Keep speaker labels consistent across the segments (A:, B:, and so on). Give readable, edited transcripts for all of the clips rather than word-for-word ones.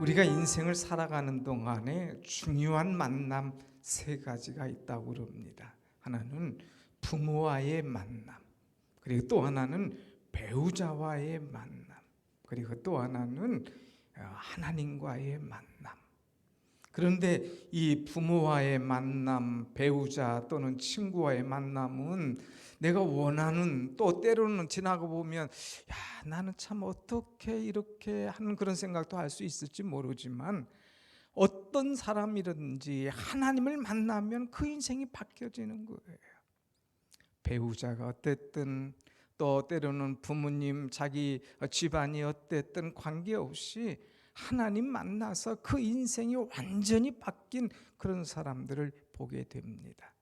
A: 우리가 인생을 살아가는 동안에 중요한 만남 세 가지가 있다고 그럽니다. 하나는 부모와의 만남, 그리고 또 하나는 배우자와의 만남, 그리고 또 하나는 하나님과의 만남. 그런데 이 부모와의 만남, 배우자 또는 친구와의 만남은 내가 원하는, 또 때로는 지나고 보면 나는 참 어떻게 이렇게 하는 그런 생각도 할 수 있을지 모르지만, 어떤 사람이든지 하나님을 만나면 그 인생이 바뀌어지는 거예요. 배우자가 어땠든, 또 때로는 부모님, 자기 집안이 어땠든 관계없이 하나님 만나서 그 인생이 완전히 바뀐 그런 사람들을 보게 됩니다.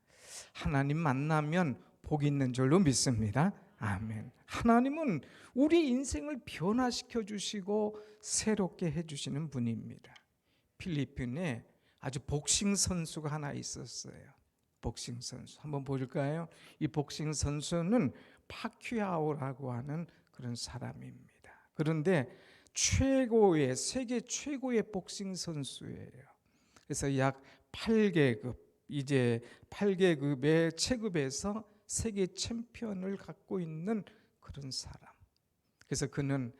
A: 하나님 만나면 복이 있는 줄로 믿습니다. 아멘. 하나님은 우리 인생을 변화시켜 주시고 새롭게 해주시는 분입니다. 필리핀에 아주 복싱 선수가 하나 있었어요. 복싱 선수 한번 볼까요? 이 복싱 선수는 파퀴아오라고 하는 그런 사람입니다. 그런데 세계 최고의 복싱 선수예요. 그래서 약 8계급, 이제 8계급의 체급에서 세계 챔피언을 갖고 있는 그런 사람. 그래서 그는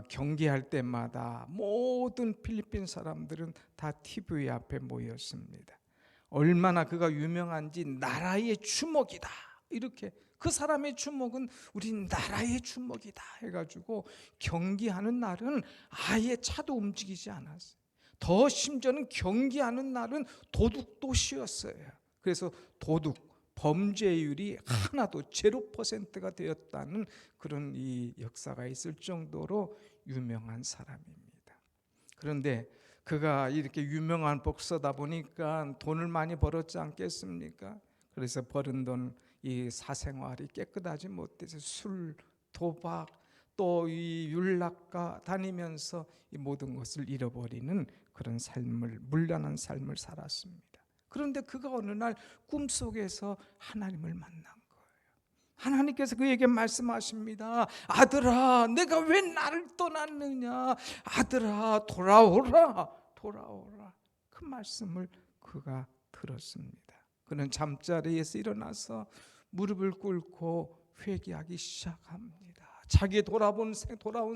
A: 경기할 때마다 모든 필리핀 사람들은 다 TV 앞에 모였습니다. 얼마나 그가 유명한지, 나라의 주먹이다, 이렇게, 그 사람의 주먹은 우리 나라의 주먹이다 해가지고 경기하는 날은 아예 차도 움직이지 않았어요. 더 심지어는 경기하는 날은 도둑도 쉬었어요. 그래서 도둑, 범죄율이 하나도 0%가 되었다는 그런 이 역사가 있을 정도로 유명한 사람입니다. 그런데 그가 이렇게 유명한 복서다 보니까 돈을 많이 벌었지 않겠습니까? 그래서 벌은 돈, 이 사생활이 깨끗하지 못해서 술, 도박, 또 이 율락과 다니면서 이 모든 것을 잃어버리는 그런 삶을, 문란한 삶을 살았습니다. 그런데 그가 어느 날 꿈속에서 하나님을 만난 거예요. 하나님께서 그에게 말씀하십니다. 아들아, 내가 왜 나를 떠났느냐? 아들아, 돌아오라, 돌아오라. 그 말씀을 그가 들었습니다. 그는 잠자리에서 일어나서 무릎을 꿇고 회개하기 시작합니다. 자기 돌아온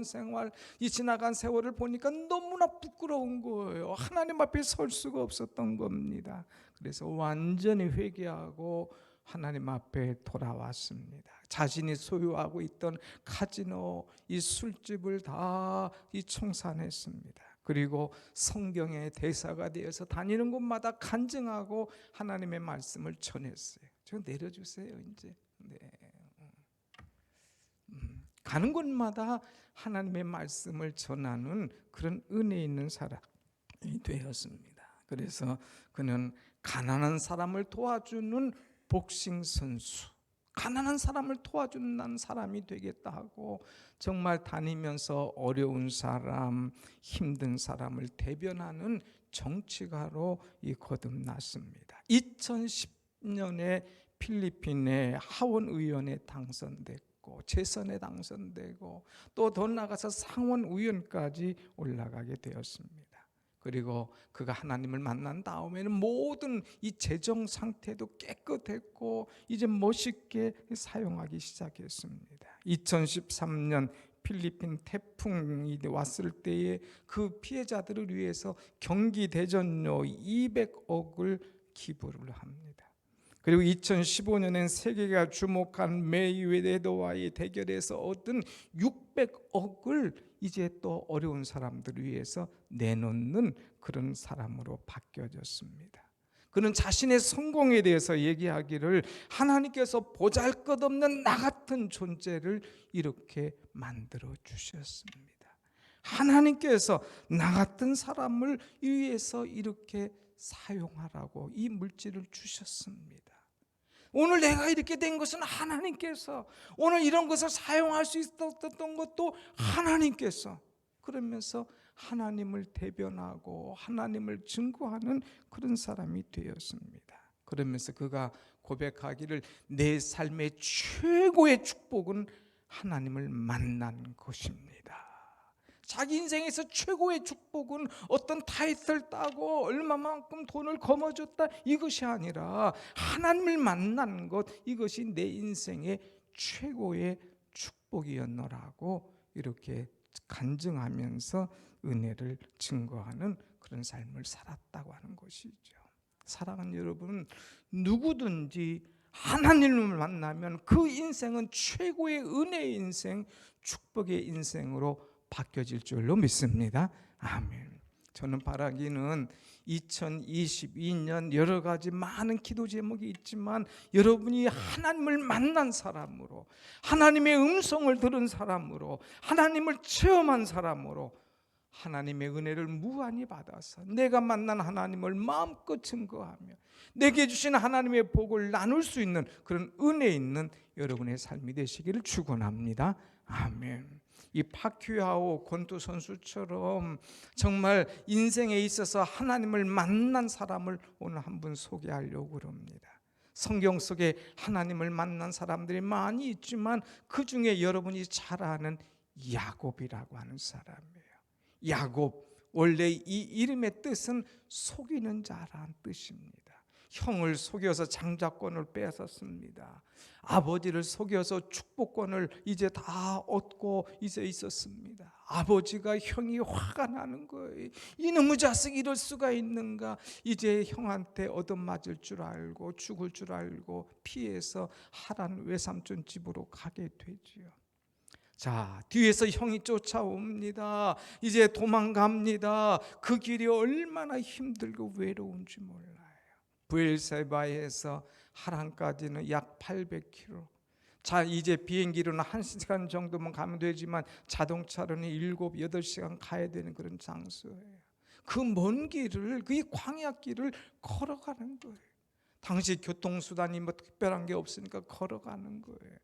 A: 생활, 이 지나간 세월을 보니까 너무나 부끄러운 거예요. 하나님 앞에 설 수가 없었던 겁니다. 그래서 완전히 회개하고 하나님 앞에 돌아왔습니다. 자신이 소유하고 있던 카지노, 이 술집을 다 청산했습니다. 그리고 성경의 대사가 되어서 다니는 곳마다 간증하고 하나님의 말씀을 전했어요. 저 내려주세요 이제. 네. 가는 곳마다 하나님의 말씀을 전하는 그런 은혜 있는 사람이 되었습니다. 그래서 그는 가난한 사람을 도와주는 복싱 선수, 가난한 사람을 도와주는 사람이 되겠다 하고 정말 다니면서 어려운 사람, 힘든 사람을 대변하는 정치가로 거듭났습니다. 2010년에 필리핀의 하원의원에 당선됐고 재선에 당선되고 또 더 나아가서 상원의원까지 올라가게 되었습니다. 그리고 그가 하나님을 만난 다음에는 모든 이 재정 상태도 깨끗했고 이제 멋있게 사용하기 시작했습니다. 2013년 필리핀 태풍이 왔을 때에 그 피해자들을 위해서 경기 대전료 200억을 기부를 합니다. 그리고 2015년엔 세계가 주목한 메이웨더와의 대결에서 얻은 600억을 이제 또 어려운 사람들을 위해서 내놓는 그런 사람으로 바뀌어졌습니다. 그는 자신의 성공에 대해서 얘기하기를 하나님께서 보잘것없는 나 같은 존재를 이렇게 만들어 주셨습니다. 하나님께서 나 같은 사람을 위해서 이렇게 사용하라고 이 물질을 주셨습니다. 오늘 내가 이렇게 된 것은 하나님께서, 오늘 이런 것을 사용할 수 있었던 것도 하나님께서, 그러면서 하나님을 대변하고 하나님을 증거하는 그런 사람이 되었습니다. 그러면서 그가 고백하기를 내 삶의 최고의 축복은 하나님을 만난 것입니다. 자기 인생에서 최고의 축복은 어떤 타이틀 따고 얼마만큼 돈을 거머쥐었다 이것이 아니라 하나님을 만난 것, 이것이 내 인생의 최고의 축복이었노라고 이렇게 간증하면서 은혜를 증거하는 그런 삶을 살았다고 하는 것이죠. 사랑하는 여러분, 누구든지 하나님을 만나면 그 인생은 최고의 은혜의 인생, 축복의 인생으로 바뀌어질 줄로 믿습니다. 아멘. 저는 바라기는 2022년 여러 가지 많은 기도 제목이 있지만 여러분이 하나님을 만난 사람으로, 하나님의 음성을 들은 사람으로, 하나님을 체험한 사람으로 하나님의 은혜를 무한히 받아서 내가 만난 하나님을 마음껏 증거하며 내게 주신 하나님의 복을 나눌 수 있는 그런 은혜 있는 여러분의 삶이 되시기를 축원합니다. 아멘. 이 파큐아오 권투 선수처럼 정말 인생에 있어서 하나님을 만난 사람을 오늘 한 분 소개하려고 합니다. 성경 속에 하나님을 만난 사람들이 많이 있지만 그 중에 여러분이 잘 아는 야곱이라고 하는 사람이에요. 야곱, 원래 이 이름의 뜻은 속이는 자라는 뜻입니다. 형을 속여서 장자권을 뺏었습니다. 아버지를 속여서 축복권을 이제 다 얻고 이제 있었습니다. 아버지가 형이 화가 나는 거예요. 이놈의 자식 이럴 수가 있는가. 이제 형한테 얻어맞을 줄 알고 죽을 줄 알고 피해서 하란 외삼촌 집으로 가게 되지요. 자, 뒤에서 형이 쫓아옵니다. 이제 도망갑니다. 그 길이 얼마나 힘들고 외로운지 몰라요. 브엘세바에서 하란까지는 약 800km. 자, 이제 비행기로는 1시간 정도만 가면 되지만 자동차로는 7, 8시간 가야 되는 그런 장소예요. 그 먼 길을, 그 광야길을 걸어가는 거예요. 당시 교통수단이 뭐 특별한 게 없으니까 걸어가는 거예요.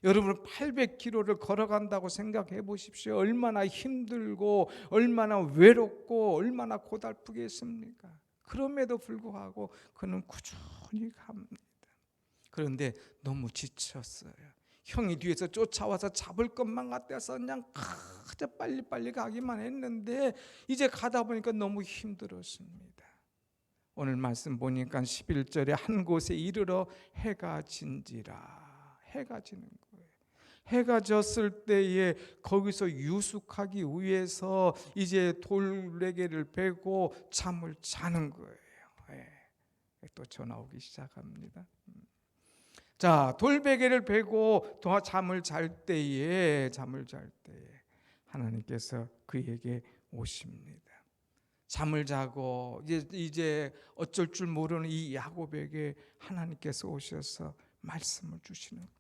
A: 여러분 800km를 걸어간다고 생각해 보십시오. 얼마나 힘들고 얼마나 외롭고 얼마나 고달프겠습니까? 그럼에도 불구하고 그는 꾸준히 갑니다. 그런데 너무 지쳤어요. 형이 뒤에서 쫓아와서 잡을 것만 같아서 그냥 그저 빨리빨리 가기만 했는데 이제 가다 보니까 너무 힘들었습니다. 오늘 말씀 보니까 11절에 한 곳에 이르러 해가 진지라. 해가 지는 거예요. 해가 졌을 때에 거기서 유숙하기 위해서 이제 돌레개를 베고 잠을 자는 거예요. 또 전화 오기 시작합니다. 자, 돌베개를 베고 잠을 잘 때에 하나님께서 그에게 오십니다. 잠을 자고 이제 어쩔 줄 모르는 이 야곱에게 하나님께서 오셔서 말씀을 주시는 거예요.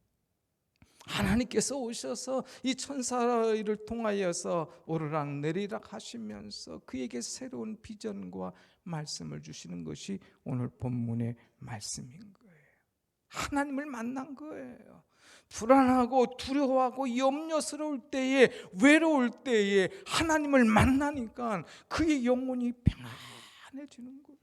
A: 하나님께서 오셔서 이 천사를 통하여서 오르락 내리락 하시면서 그에게 새로운 비전과 말씀을 주시는 것이 오늘 본문의 말씀인 거예요. 하나님을 만난 거예요. 불안하고 두려워하고 염려스러울 때에, 외로울 때에 하나님을 만나니까 그의 영혼이 평안해지는 거예요.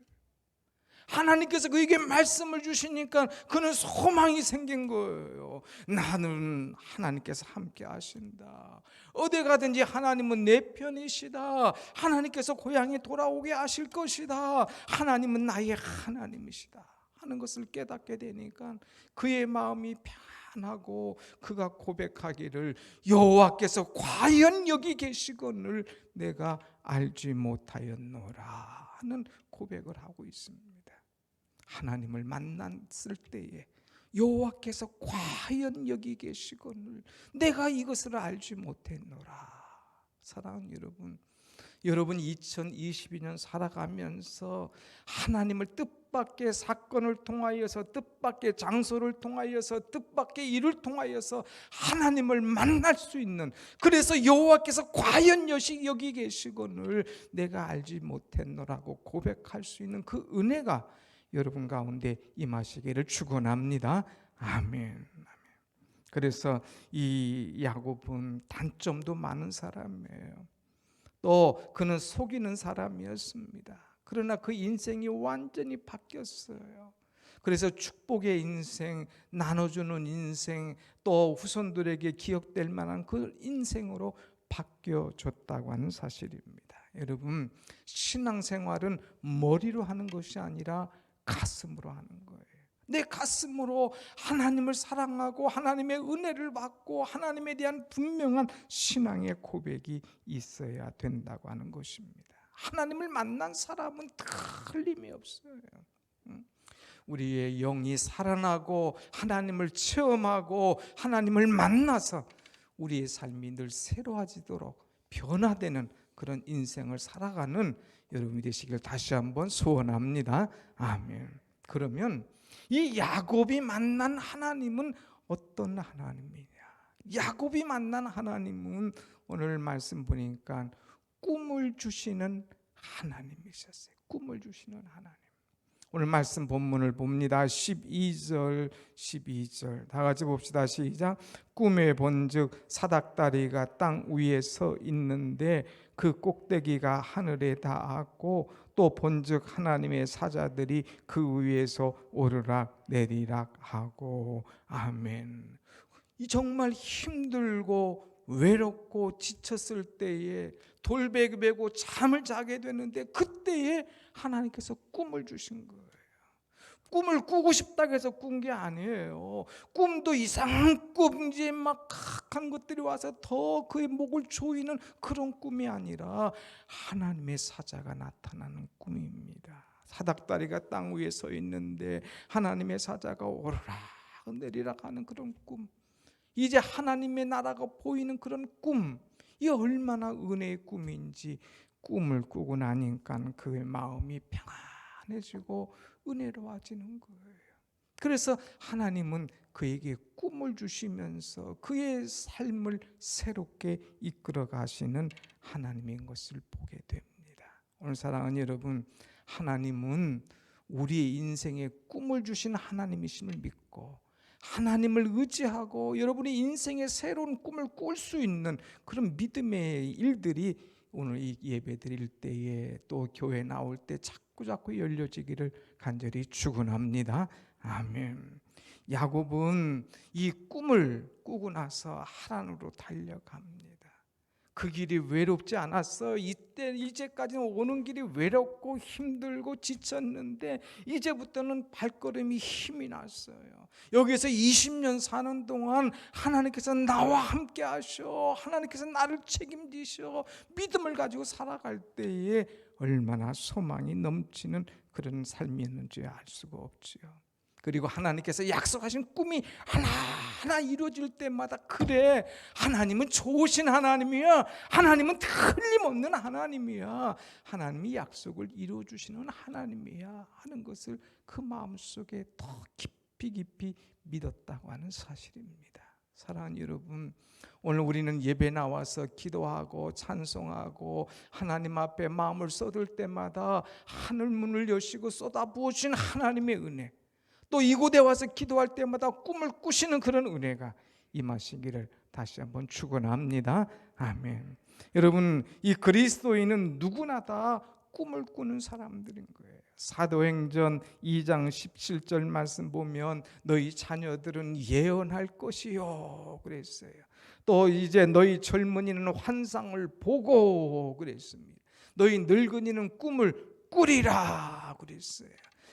A: 하나님께서 그에게 말씀을 주시니까 그는 소망이 생긴 거예요. 나는 하나님께서 함께 하신다. 어디 가든지 하나님은 내 편이시다. 하나님께서 고향에 돌아오게 하실 것이다. 하나님은 나의 하나님이시다 하는 것을 깨닫게 되니까 그의 마음이 편하고 그가 고백하기를 여호와께서 과연 여기 계시거늘 내가 알지 못하였노라 하는 고백을 하고 있습니다. 하나님을 만났을 때에 여호와께서 과연 여기 계시거늘 내가 이것을 알지 못했노라. 사랑하는 여러분 2022년 살아가면서 하나님을 뜻밖의 사건을 통하여서, 뜻밖의 장소를 통하여서, 뜻밖의 일을 통하여서 하나님을 만날 수 있는, 그래서 여호와께서 과연 여기 계시거늘 내가 알지 못했노라고 고백할 수 있는 그 은혜가 여러분 가운데 임하시기를 축원합니다. 아멘. 그래서 이 야곱은 단점도 많은 사람이에요. 또 그는 속이는 사람이었습니다. 그러나 그 인생이 완전히 바뀌었어요. 그래서 축복의 인생, 나눠주는 인생, 또 후손들에게 기억될 만한 그 인생으로 바뀌어졌다고 하는 사실입니다. 여러분, 신앙생활은 머리로 하는 것이 아니라 가슴으로 하는 거예요. 내 가슴으로 하나님을 사랑하고 하나님의 은혜를 받고 하나님에 대한 분명한 신앙의 고백이 있어야 된다고 하는 것입니다. 하나님을 만난 사람은 틀림이 없어요. 우리의 영이 살아나고 하나님을 체험하고 하나님을 만나서 우리의 삶이 늘 새로워지도록 변화되는 그런 인생을 살아가는 여러분이 되시길 다시 한번 소원합니다. 아멘. 그러면 이 야곱이 만난 하나님은 어떤 하나님이냐? 야곱이 만난 하나님은 오늘 말씀 보니까 꿈을 주시는 하나님이셨어요. 꿈을 주시는 하나님. 오늘 말씀 본문을 봅니다. 12절 다 같이 봅시다. 시작. 꿈에 본즉 사닥다리가 땅 위에 서 있는데 그 꼭대기가 하늘에 닿았고 또 본즉 하나님의 사자들이 그 위에서 오르락 내리락 하고. 아멘. 이 정말 힘들고 외롭고 지쳤을 때에 돌베개 메고 잠을 자게 되는데 그때에 하나님께서 꿈을 주신 거예요. 꿈을 꾸고 싶다고 해서 꾼 게 아니에요. 꿈도 이상한 꿈, 이제 막 각한 것들이 와서 더 그의 목을 조이는 그런 꿈이 아니라 하나님의 사자가 나타나는 꿈입니다. 사닥다리가 땅 위에 서 있는데 하나님의 사자가 오르락 내리락 하는 그런 꿈. 이제 하나님의 나라가 보이는 그런 꿈. 이 얼마나 은혜의 꿈인지 꿈을 꾸고 나니까 그의 마음이 평안해지고 은혜로워지는 거예요. 그래서 하나님은 그에게 꿈을 주시면서 그의 삶을 새롭게 이끌어 가시는 하나님인 것을 보게 됩니다. 오늘 사랑하는 여러분, 하나님은 우리의 인생에 꿈을 주신 하나님이심을 믿고 하나님을 의지하고 여러분의 인생의 새로운 꿈을 꿀 수 있는 그런 믿음의 일들이 오늘 이 예배 드릴 때에 또 교회 나올 때 자꾸 열려지기를 간절히 축원합니다. 아멘. 야곱은 이 꿈을 꾸고 나서 하란으로 달려갑니다. 그 길이 외롭지 않았어. 이제까지는 오는 길이 외롭고 힘들고 지쳤는데 이제부터는 발걸음이 힘이 났어요. 여기서 20년 사는 동안 하나님께서 나와 함께 하셔, 하나님께서 나를 책임지셔, 믿음을 가지고 살아갈 때에 얼마나 소망이 넘치는 그런 삶이었는지 알 수가 없지요. 그리고 하나님께서 약속하신 꿈이 하나하나 이루어질 때마다 그래, 하나님은 좋으신 하나님이야, 하나님은 틀림없는 하나님이야, 하나님이 약속을 이루어주시는 하나님이야 하는 것을 그 마음속에 더 깊이 믿었다고 하는 사실입니다. 사랑하는 여러분, 오늘 우리는 예배 나와서 기도하고 찬송하고 하나님 앞에 마음을 쏟을 때마다 하늘 문을 여시고 쏟아부으신 하나님의 은혜, 또 이곳에 와서 기도할 때마다 꿈을 꾸시는 그런 은혜가 임하시기를 다시 한번 축원합니다. 아멘. 여러분, 이 그리스도인은 누구나 다 꿈을 꾸는 사람들인 거예요. 사도행전 2장 17절 말씀 보면 너희 자녀들은 예언할 것이요 그랬어요. 또 이제 너희 젊은이는 환상을 보고 그랬습니다. 너희 늙은이는 꿈을 꾸리라 그랬어요.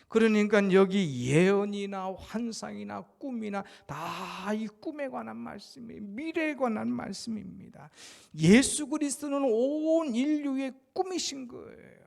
A: 그러니까 여기 예언이나 환상이나 꿈이나 다 이 꿈에 관한 말씀이에요. 미래에 관한 말씀입니다. 예수 그리스도는 온 인류의 꿈이신 거예요.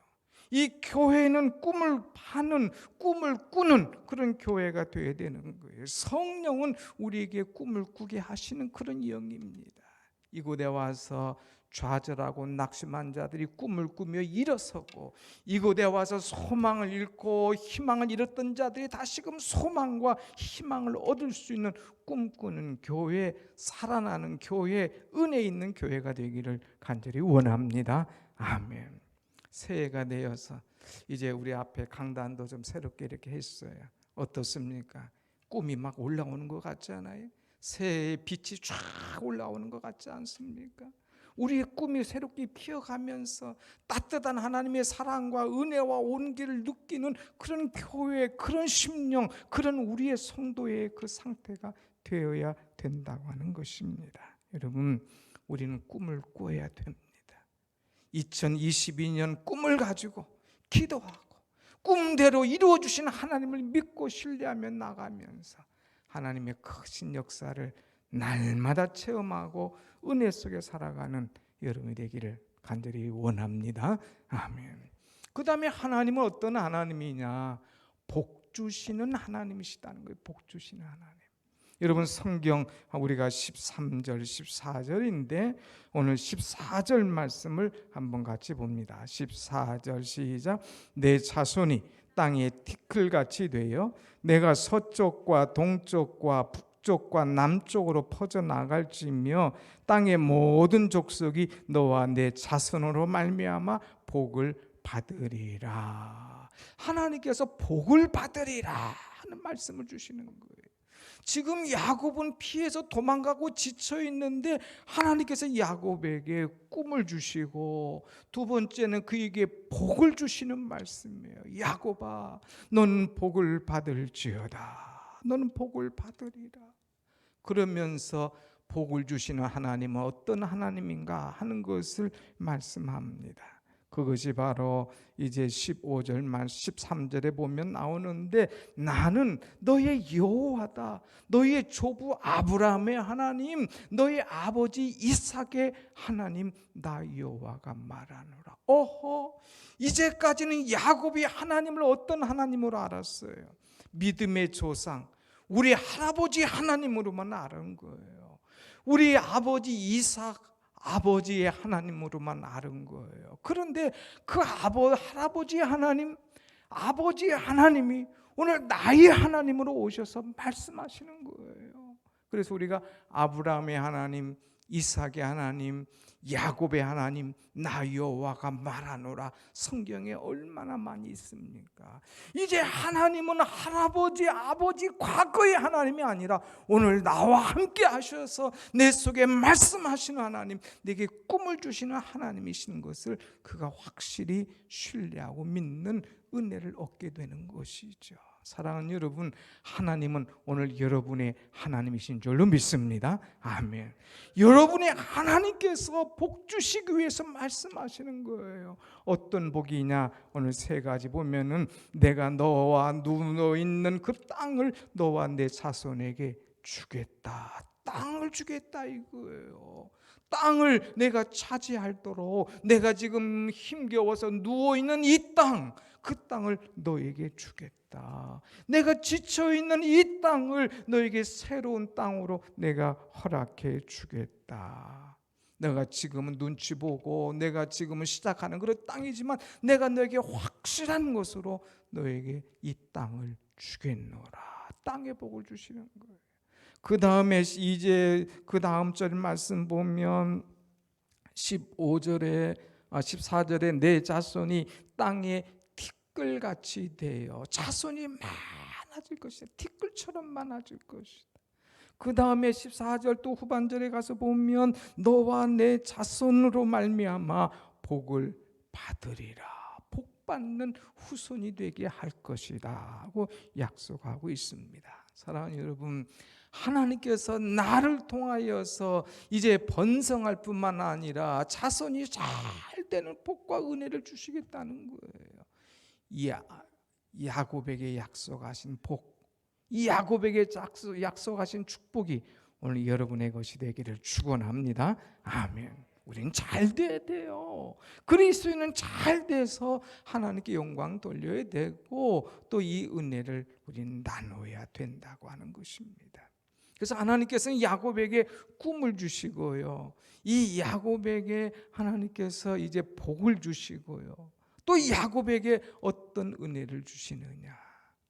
A: 이 교회는 꿈을 파는, 꿈을 꾸는 그런 교회가 되어야 되는 거예요. 성령은 우리에게 꿈을 꾸게 하시는 그런 영입니다. 이곳에 와서 좌절하고 낙심한 자들이 꿈을 꾸며 일어서고, 이곳에 와서 소망을 잃고 희망을 잃었던 자들이 다시금 소망과 희망을 얻을 수 있는 꿈꾸는 교회, 살아나는 교회, 은혜 있는 교회가 되기를 간절히 원합니다. 아멘. 새해가 되어서 이제 우리 앞에 강단도 좀 새롭게 이렇게 했어요. 어떻습니까? 꿈이 막 올라오는 것 같지 않아요? 새해의 빛이 쫙 올라오는 것 같지 않습니까? 우리의 꿈이 새롭게 피어가면서 따뜻한 하나님의 사랑과 은혜와 온기를 느끼는 그런 교회, 그런 심령, 그런 우리의 성도의 그 상태가 되어야 된다고 하는 것입니다. 여러분, 우리는 꿈을 꿔야 됩니다. 2022년 꿈을 가지고 기도하고 꿈대로 이루어주신 하나님을 믿고 신뢰하며 나가면서 하나님의 크신 역사를 날마다 체험하고 은혜 속에 살아가는 여러분이 되기를 간절히 원합니다. 아멘. 그 다음에 하나님은 어떤 하나님이냐? 복 주시는 하나님이시다는 거예요. 복 주시는 하나님. 여러분 성경 우리가 13절 14절인데 오늘 14절 말씀을 한번 같이 봅니다. 14절 시작. 내 자손이 땅에 티끌같이 되어 내가 서쪽과 동쪽과 북쪽과 남쪽으로 퍼져나갈지며 땅의 모든 족속이 너와 내 자손으로 말미암아 복을 받으리라. 하나님께서 복을 받으리라 하는 말씀을 주시는 거예요. 지금 야곱은 피해서 도망가고 지쳐 있는데 하나님께서 야곱에게 꿈을 주시고 두 번째는 그에게 복을 주시는 말씀이에요. 야곱아, 너는 복을 받을지어다. 너는 복을 받으리라. 그러면서 복을 주시는 하나님은 어떤 하나님인가 하는 것을 말씀합니다. 그것이 바로 이제 15절, 13절에 보면 나오는데 나는 너의 여호와다. 너의 조부 아브라함의 하나님, 너의 아버지 이삭의 하나님 나 여호와가 말하노라. 어허, 이제까지는 야곱이 하나님을 어떤 하나님으로 알았어요? 믿음의 조상, 우리 할아버지 하나님으로만 아는 거예요. 우리 아버지 이삭 아버지의 하나님으로만 아는 거예요. 그런데 그 할아버지 하나님, 아버지의 하나님이 오늘 나의 하나님으로 오셔서 말씀하시는 거예요. 그래서 우리가 아브라함의 하나님, 이삭의 하나님, 야곱의 하나님 나 여호와가 말하노라 성경에 얼마나 많이 있습니까? 이제 하나님은 할아버지, 아버지 과거의 하나님이 아니라 오늘 나와 함께 하셔서 내 속에 말씀하시는 하나님, 내게 꿈을 주시는 하나님이신 것을 그가 확실히 신뢰하고 믿는 은혜를 얻게 되는 것이죠. 사랑하는 여러분, 하나님은 오늘 여러분의 하나님이신 줄로 믿습니다. 아멘. 여러분의 하나님께서 복 주시기 위해서 말씀하시는 거예요. 어떤 복이냐? 오늘 세 가지 보면은 내가 너와 누워 있는 그 땅을 너와 내 자손에게 주겠다. 땅을 주겠다 이거예요. 땅을 내가 차지하도록 내가 지금 힘겨워서 누워있는 이 땅, 그 땅을 너에게 주겠다. 내가 지쳐있는 이 땅을 너에게 새로운 땅으로 내가 허락해 주겠다. 내가 지금은 눈치 보고 내가 지금은 시작하는 그런 땅이지만 내가 너에게 확실한 것으로 너에게 이 땅을 주겠노라. 땅의 복을 주시는 거예요. 그 다음에 이제 그 다음 절 말씀 보면 14절에 내 자손이 땅에 티끌같이 되어 자손이 많아질 것이다. 티끌처럼 많아질 것이다. 그 다음에 14절 또 후반절에 가서 보면 너와 내 자손으로 말미암아 복을 받으리라. 복 받는 후손이 되게 할 것이다 하고 약속하고 있습니다. 사랑하는 여러분, 하나님께서 나를 통하여서 이제 번성할 뿐만 아니라 자손이 잘 되는 복과 은혜를 주시겠다는 거예요. 야곱에게 약속하신 복, 이 야곱에게 약속하신 축복이 오늘 여러분의 것이 되기를 축원합니다. 아멘. 우리는 잘 돼야 돼요. 그리스도인은 잘 돼서 하나님께 영광 돌려야 되고 또 이 은혜를 우리는 나눠야 된다고 하는 것입니다. 그래서 하나님께서는 야곱에게 꿈을 주시고요. 이 야곱에게 하나님께서 이제 복을 주시고요. 또 야곱에게 어떤 은혜를 주시느냐?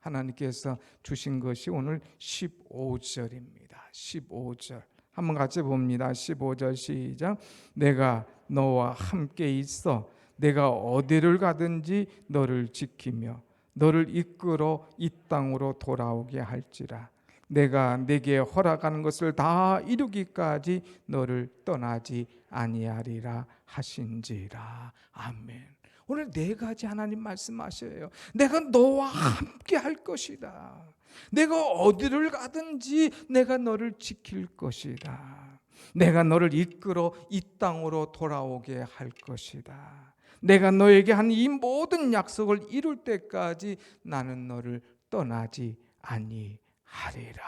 A: 하나님께서 주신 것이 오늘 15절입니다. 15절. 한번 같이 봅니다. 15절 시작. 내가 너와 함께 있어 내가 어디를 가든지 너를 지키며 너를 이끌어 이 땅으로 돌아오게 할지라. 내가 내게 허락하는 것을 다 이루기까지 너를 떠나지 아니하리라 하신지라. 아멘. 오늘 네 가지 하나님 말씀하셔요. 내가 너와 함께 할 것이다. 내가 어디를 가든지 내가 너를 지킬 것이다. 내가 너를 이끌어 이 땅으로 돌아오게 할 것이다. 내가 너에게 한 이 모든 약속을 이룰 때까지 나는 너를 떠나지 아니하리라.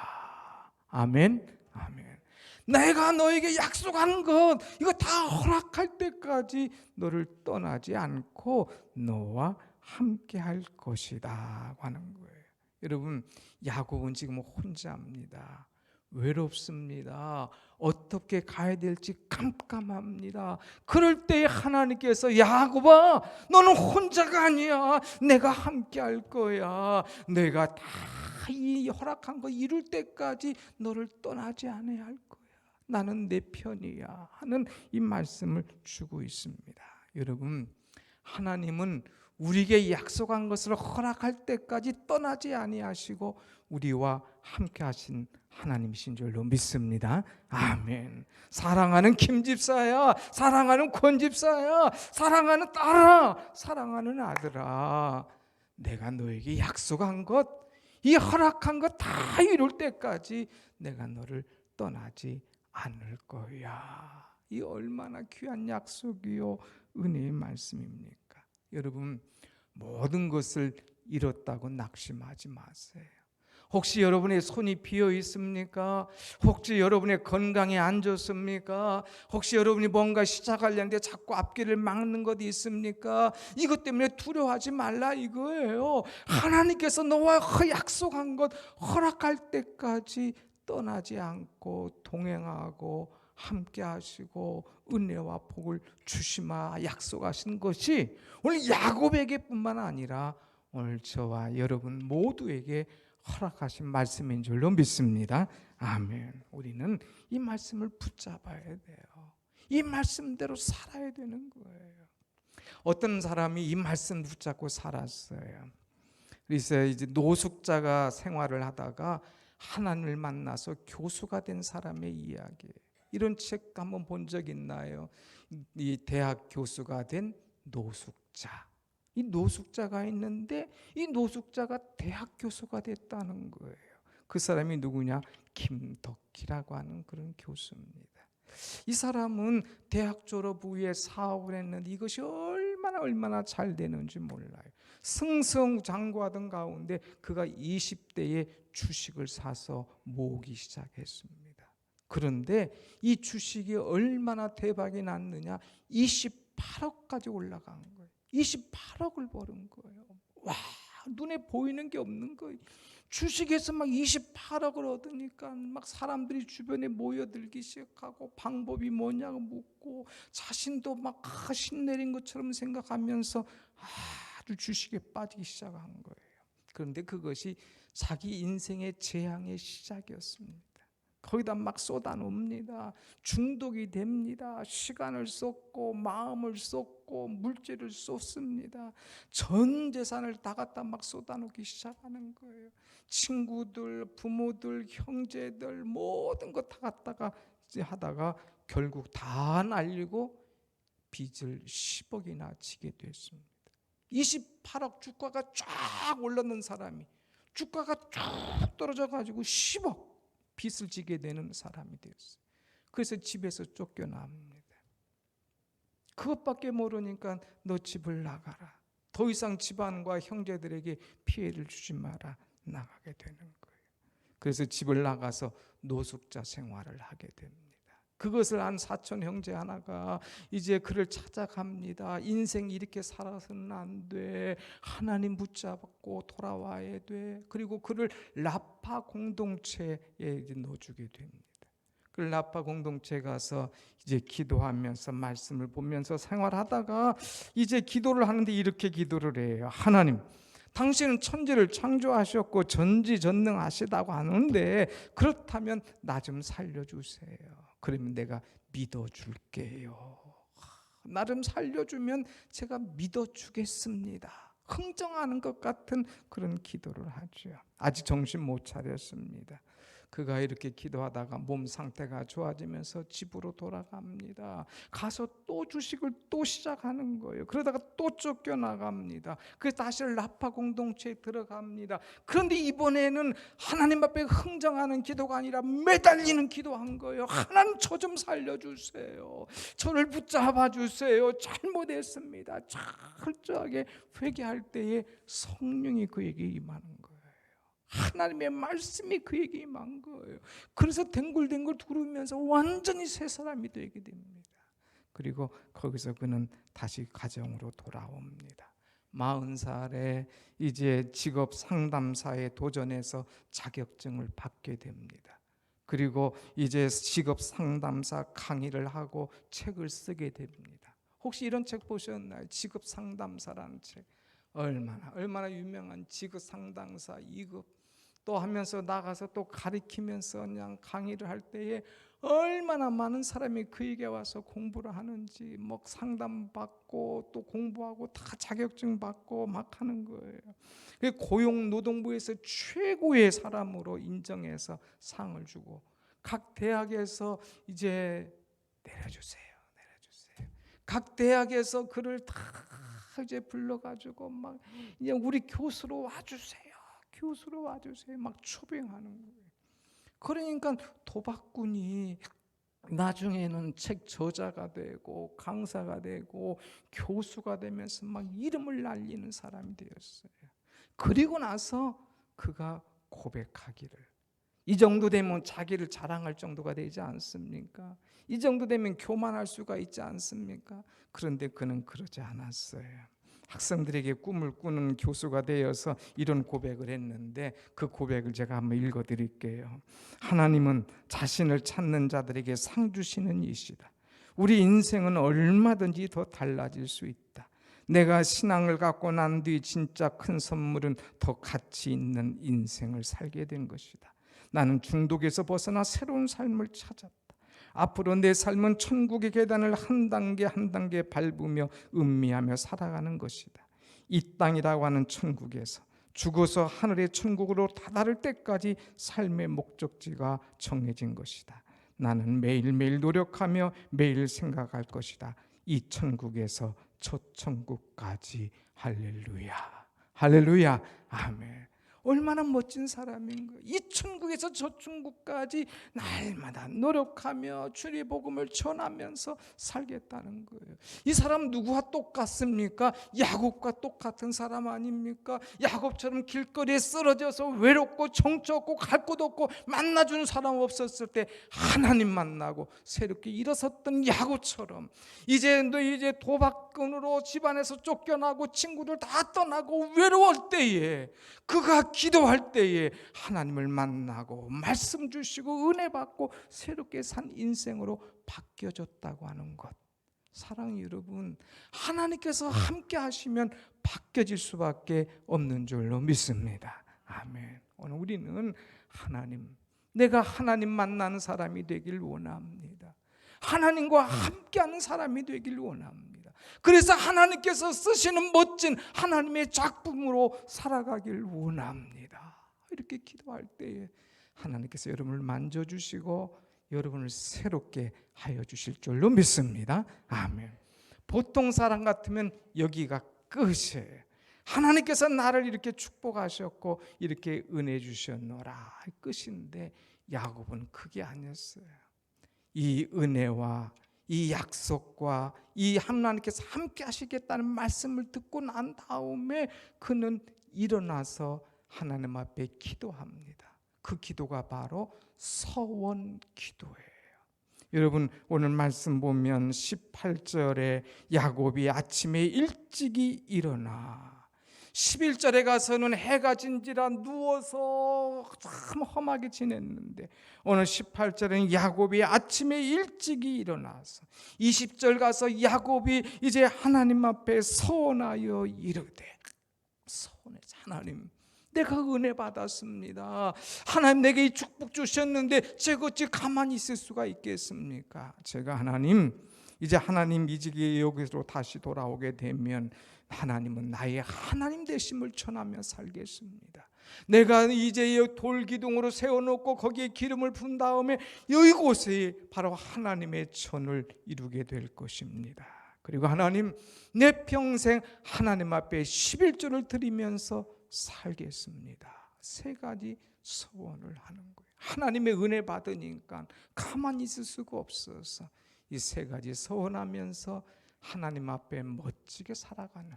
A: 아멘. 아멘. 내가 너에게 약속한 것 이거 다 허락할 때까지 너를 떠나지 않고 너와 함께 할 것이다 하는 거예요. 여러분, 야곱은 지금 혼자입니다. 외롭습니다. 어떻게 가야 될지 깜깜합니다. 그럴 때 하나님께서 야곱아, 너는 혼자가 아니야. 내가 함께 할 거야. 내가 다 이 허락한 거 이룰 때까지 너를 떠나지 않아야 할 거야. 나는 내 편이야 하는 이 말씀을 주고 있습니다. 여러분, 하나님은 우리에게 약속한 것을 허락할 때까지 떠나지 아니하시고 우리와 함께 하신 하나님이신 줄로 믿습니다. 아멘. 사랑하는 김 집사야, 사랑하는 권 집사야, 사랑하는 딸아, 사랑하는 아들아, 내가 너에게 약속한 것, 이 허락한 것 다 이룰 때까지 내가 너를 떠나지 않을 거야. 이 얼마나 귀한 약속이요 은혜의 말씀입니까? 여러분, 모든 것을 잃었다고 낙심하지 마세요. 혹시 여러분의 손이 비어 있습니까? 혹시 여러분의 건강이 안 좋습니까? 혹시 여러분이 뭔가 시작하려는데 자꾸 앞길을 막는 것이 있습니까? 이것 때문에 두려워하지 말라 이거예요. 하나님께서 너와 약속한 것 허락할 때까지 떠나지 않고 동행하고 함께 하시고 은혜와 복을 주시마 약속하신 것이 오늘 야곱에게 뿐만 아니라 오늘 저와 여러분 모두에게 허락하신 말씀인 줄로 믿습니다. 아멘. 우리는 이 말씀을 붙잡아야 돼요. 이 말씀대로 살아야 되는 거예요. 어떤 사람이 이 말씀 붙잡고 살았어요. 그래서 이제 노숙자가 생활을 하다가 하나님을 만나서 교수가 된 사람의 이야기예요. 이런 책 한번 본 적 있나요? 이 대학 교수가 된 노숙자. 이 노숙자가 있는데 이 노숙자가 대학 교수가 됐다는 거예요. 그 사람이 누구냐? 김덕희라고 하는 그런 교수입니다. 이 사람은 대학 졸업 후에 사업을 했는데 이것이 얼마나 잘 되는지 몰라요. 승승장구하던 가운데 그가 20대에 주식을 사서 모으기 시작했습니다. 그런데 이 주식이 얼마나 대박이 났느냐? 28억까지 올라간 거예요. 28억을 버는 거예요. 와, 눈에 보이는 게 없는 거예요. 주식에서 막 28억을 얻으니까 막 사람들이 주변에 모여들기 시작하고 방법이 뭐냐고 묻고 자신도 막 신내린 것처럼 생각하면서 아주 주식에 빠지기 시작한 거예요. 그런데 그것이 자기 인생의 재앙의 시작이었습니다. 거기다 막 쏟아놉니다. 중독이 됩니다. 시간을 쏟고 마음을 쏟고 물질을 쏟습니다. 전 재산을 다 갖다 막 쏟아놓기 시작하는 거예요. 친구들, 부모들, 형제들 모든 거 다 갖다가 하다가 결국 다 날리고 빚을 10억이나 지게 됐습니다. 28억 주가가 쫙 올랐는 사람이 주가가 쭉 떨어져 가지고 10억 빚을 지게 되는 사람이 되었어요. 그래서 집에서 쫓겨납니다. 그것밖에 모르니까 너 집을 나가라. 더 이상 집안과 형제들에게 피해를 주지 마라. 나가게 되는 거예요. 그래서 집을 나가서 노숙자 생활을 하게 됩니다. 그것을 안 사촌 형제 하나가 이제 그를 찾아갑니다. 인생 이렇게 살아서는 안 돼. 하나님 붙잡고 돌아와야 돼. 그리고 그를 라파 공동체에 이제 넣어주게 됩니다. 그 라파 공동체에 가서 이제 기도하면서 말씀을 보면서 생활하다가 이제 기도를 하는데 이렇게 기도를 해요. 하나님, 당신은 천지를 창조하셨고 전지전능하시다고 하는데 그렇다면 나 좀 살려주세요. 그러면 내가 믿어줄게요. 나 좀 살려주면 제가 믿어주겠습니다. 흥정하는 것 같은 그런 기도를 하죠. 아직 정신 못 차렸습니다. 그가 이렇게 기도하다가 몸 상태가 좋아지면서 집으로 돌아갑니다. 가서 또 주식을 또 시작하는 거예요. 그러다가 또 쫓겨나갑니다. 그래서 다시 라파 공동체에 들어갑니다. 그런데 이번에는 하나님 앞에 흥정하는 기도가 아니라 매달리는 기도한 거예요. 하나님 저 좀 살려주세요. 저를 붙잡아 주세요. 잘못했습니다. 철저하게 회개할 때에 성령이 그에게 임하는 거예요. 하나님의 말씀이 그에게 임한 거예요. 그래서 댕굴댕굴 구르면서 완전히 새 사람이 되게 됩니다. 그리고 거기서 그는 다시 가정으로 돌아옵니다. 40살에 이제 직업 상담사에 도전해서 자격증을 받게 됩니다. 그리고 이제 직업 상담사 강의를 하고 책을 쓰게 됩니다. 혹시 이런 책 보셨나요? 직업 상담사라는 책. 얼마나 유명한 직업 상담사 2급 또 하면서 나가서 또 가리키면서 그냥 강의를 할 때에 얼마나 많은 사람이 그에게 와서 공부를 하는지 뭐 상담받고 또 공부하고 다 자격증 받고 막 하는 거예요. 고용노동부에서 최고의 사람으로 인정해서 상을 주고 각 대학에서 이제 내려주세요. 각 대학에서 그를 다 이제 불러가지고 막 이제 우리 교수로 와주세요. 막 초빙하는 거예요. 그러니까 도박꾼이 나중에는 책 저자가 되고 강사가 되고 교수가 되면서 막 이름을 날리는 사람이 되었어요. 그리고 나서 그가 고백하기를, 이 정도 되면 자기를 자랑할 정도가 되지 않습니까? 이 정도 되면 교만할 수가 있지 않습니까? 그런데 그는 그러지 않았어요. 학생들에게 꿈을 꾸는 교수가 되어서 이런 고백을 했는데 그 고백을 제가 한번 읽어드릴게요. 하나님은 자신을 찾는 자들에게 상 주시는 이시다. 우리 인생은 얼마든지 더 달라질 수 있다. 내가 신앙을 갖고 난 뒤 진짜 큰 선물은 더 가치 있는 인생을 살게 된 것이다. 나는 중독에서 벗어나 새로운 삶을 찾았다. 앞으로 내 삶은 천국의 계단을 한 단계 한 단계 밟으며 음미하며 살아가는 것이다. 이 땅이라고 하는 천국에서 죽어서 하늘의 천국으로 다다를 때까지 삶의 목적지가 정해진 것이다. 나는 매일매일 노력하며 매일 생각할 것이다. 이 천국에서 저 천국까지. 할렐루야, 할렐루야, 아멘. 얼마나 멋진 사람인 거예요. 이 천국에서 저 천국까지 날마다 노력하며 주의 복음을 전하면서 살겠다는 거예요. 이 사람 누구와 똑같습니까? 야곱과 똑같은 사람 아닙니까? 야곱처럼 길거리에 쓰러져서 외롭고 정처없고 갈 곳 없고 만나주는 사람 없었을 때 하나님 만나고 새롭게 일어섰던 야곱처럼 이제 도박꾼으로 집안에서 쫓겨나고 친구들 다 떠나고 외로울 때에 그가 기도할 때에 하나님을 만나고 말씀 주시고 은혜 받고 새롭게 산 인생으로 바뀌어졌다고 하는 것. 사랑하는 여러분, 하나님께서 함께 하시면 바뀌어질 수밖에 없는 줄로 믿습니다. 아멘. 오늘 우리는 내가 하나님 만나는 사람이 되길 원합니다. 하나님과 함께하는 사람이 되길 원합니다. 그래서 하나님께서 쓰시는 멋진 하나님의 작품으로 살아가길 원합니다. 이렇게 기도할 때에 하나님께서 여러분을 만져주시고 여러분을 새롭게 하여 주실 줄로 믿습니다. 아멘. 보통 사람 같으면 여기가 끝이에요. 하나님께서 나를 이렇게 축복하셨고 이렇게 은혜 주셨노라 끝인데 야곱은 그게 아니었어요. 이 은혜와 이 약속과 이 하나님께서 함께 하시겠다는 말씀을 듣고 난 다음에 그는 일어나서 하나님 앞에 기도합니다. 그 기도가 바로 서원 기도예요. 여러분 오늘 말씀 보면 18절에 야곱이 아침에 일찍이 일어나 11절에 가서는 해가 진지라 누워서 참 험하게 지냈는데 오늘 18절에는 야곱이 아침에 일찍이 일어나서 20절 가서 야곱이 이제 하나님 앞에 서원하여 이르되 하나님 내가 은혜 받았습니다. 하나님 내게 이 축복 주셨는데 제가 어찌 가만히 있을 수가 있겠습니까? 제가 하나님 이제 여기로 다시 돌아오게 되면 하나님은 나의 하나님 되심을 전하며 살겠습니다. 내가 이제 돌 기둥으로 세워놓고 거기에 기름을 분 다음에 이곳에 바로 하나님의 전을 이루게 될 것입니다. 그리고 하나님, 내 평생 하나님 앞에 11조를 드리면서 살겠습니다. 세 가지 소원을 하는 거예요. 하나님의 은혜 받으니까 가만히 있을 수가 없어서 이 세 가지 소원하면서 하나님 앞에 멋지게 살아가는,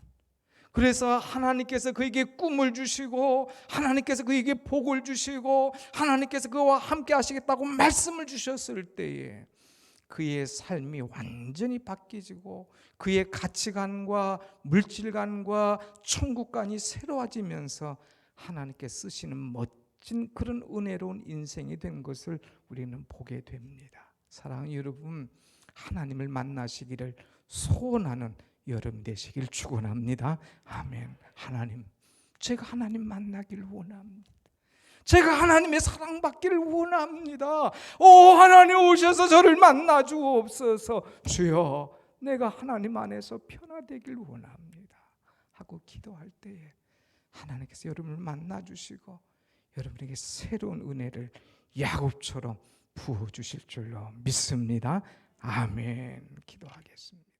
A: 그래서 하나님께서 그에게 꿈을 주시고 하나님께서 그에게 복을 주시고 하나님께서 그와 함께 하시겠다고 말씀을 주셨을 때에 그의 삶이 완전히 바뀌지고 그의 가치관과 물질관과 천국관이 새로워지면서 하나님께 쓰시는 멋진 그런 은혜로운 인생이 된 것을 우리는 보게 됩니다. 사랑하는 여러분, 하나님을 만나시기를 소원하는 여러분 되시길 축원합니다. 아멘. 하나님, 제가 하나님 만나기를 원합니다. 제가 하나님의 사랑받기를 원합니다. 오 하나님, 오셔서 저를 만나 주옵소서. 주여, 내가 하나님 안에서 변화되길 원합니다 하고 기도할 때에 하나님께서 여러분을 만나 주시고 여러분에게 새로운 은혜를 야곱처럼 부어 주실 줄로 믿습니다. 아멘. 기도하겠습니다.